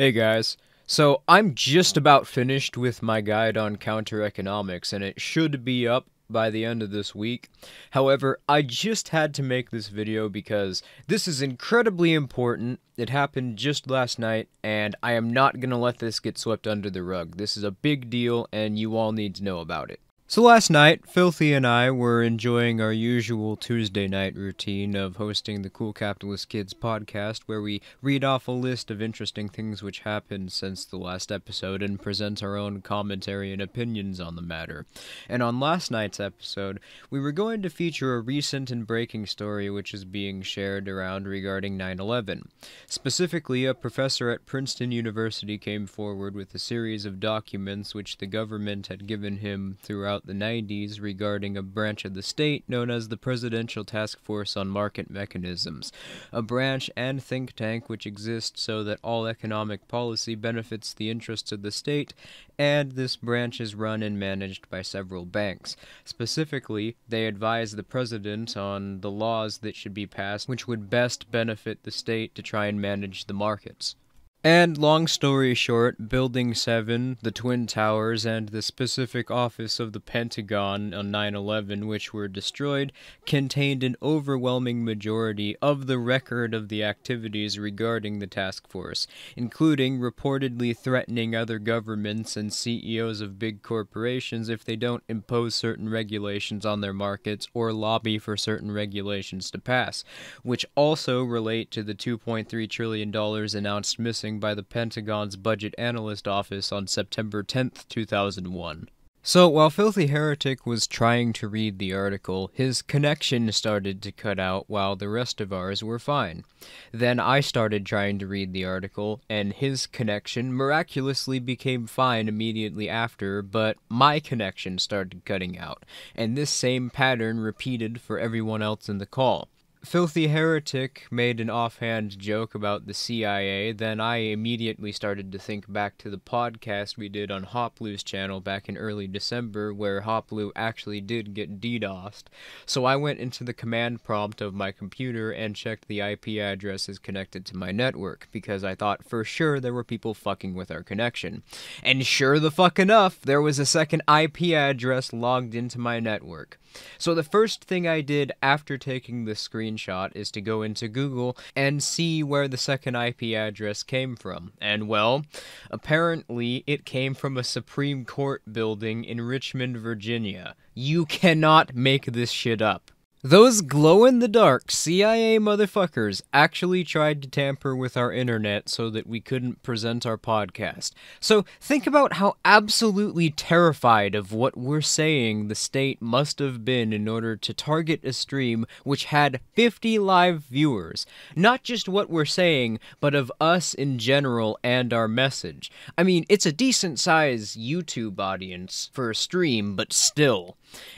Hey guys, so I'm just about finished with my guide on counter economics and it should be up by the end of this week. However, I just had to make this video because this is incredibly important. It happened just last night and I am not going to let this get swept under the rug. This is a big deal and you all need to know about it. So last night, Filthy and I were enjoying our usual Tuesday night routine of hosting the Cool Capitalist Kids podcast, where we read off a list of interesting things which happened since the last episode and present our own commentary and opinions on the matter. And on last night's episode, we were going to feature a recent and breaking story which is being shared around regarding 9/11. Specifically, a professor at Princeton University came forward with a series of documents which the government had given him throughout the 90s regarding a branch of the state known as the Presidential Task Force on Market Mechanisms, a branch and think tank which exists so that all economic policy benefits the interests of the state, and this branch is run and managed by several banks. Specifically, they advise the president on the laws that should be passed which would best benefit the state to try and manage the markets. And long story short, Building 7, the Twin Towers, and the specific office of the Pentagon on 9/11, which were destroyed, contained an overwhelming majority of the record of the activities regarding the task force, including reportedly threatening other governments and CEOs of big corporations if they don't impose certain regulations on their markets or lobby for certain regulations to pass, which also relate to the $2.3 trillion announced missing by the Pentagon's Budget Analyst Office on September 10th, 2001. So, while Filthy Heretic was trying to read the article, his connection started to cut out while the rest of ours were fine. Then I started trying to read the article, and his connection miraculously became fine immediately after, but my connection started cutting out, and this same pattern repeated for everyone else in the call. Filthy Heretic made an offhand joke about the CIA, then I immediately started to think back to the podcast we did on Hoplu's channel back in early December, where Hoplu actually did get DDoSed. So I went into the command prompt of my computer and checked the IP addresses connected to my network, because I thought for sure there were people fucking with our connection. And sure the fuck enough, there was a second IP address logged into my network. So the first thing I did after taking the screenshot is to go into Google and see where the second IP address came from. And well, apparently it came from a Supreme Court building in Richmond, Virginia. You cannot make this shit up. Those glow-in-the-dark CIA motherfuckers actually tried to tamper with our internet so that we couldn't present our podcast. So think about how absolutely terrified of what we're saying the state must have been in order to target a stream which had 50 live viewers. Not just what we're saying, but of us in general and our message. I mean, it's a decent-sized YouTube audience for a stream, but still.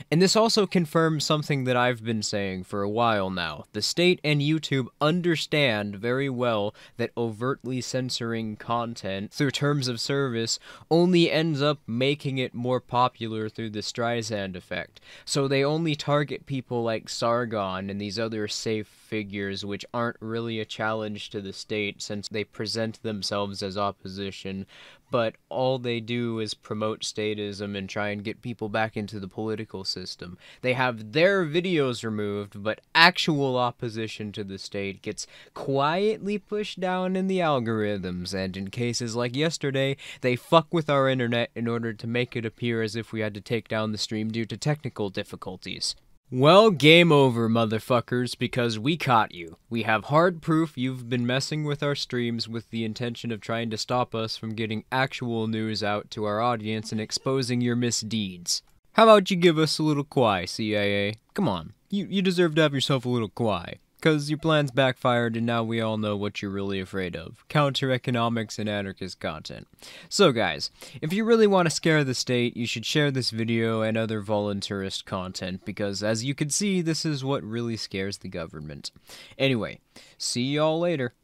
And this also confirms something that I've been saying for a while now. The state and YouTube understand very well that overtly censoring content through terms of service only ends up making it more popular through the Streisand effect. So they only target people like Sargon and these other safe figures which aren't really a challenge to the state since they present themselves as opposition, but all they do is promote statism and try and get people back into the political system. They have their videos removed, but actual opposition to the state gets quietly pushed down in the algorithms, and in cases like yesterday, they fuck with our internet in order to make it appear as if we had to take down the stream due to technical difficulties. Well, game over, motherfuckers, because we caught you. We have hard proof you've been messing with our streams with the intention of trying to stop us from getting actual news out to our audience and exposing your misdeeds. How about you give us a little quai, CIA? Come on, you deserve to have yourself a little quai. Because your plans backfired and now we all know what you're really afraid of. Counter-economics and anarchist content. So guys, if you really want to scare the state, you should share this video and other voluntarist content, because as you can see, this is what really scares the government. Anyway, see y'all later.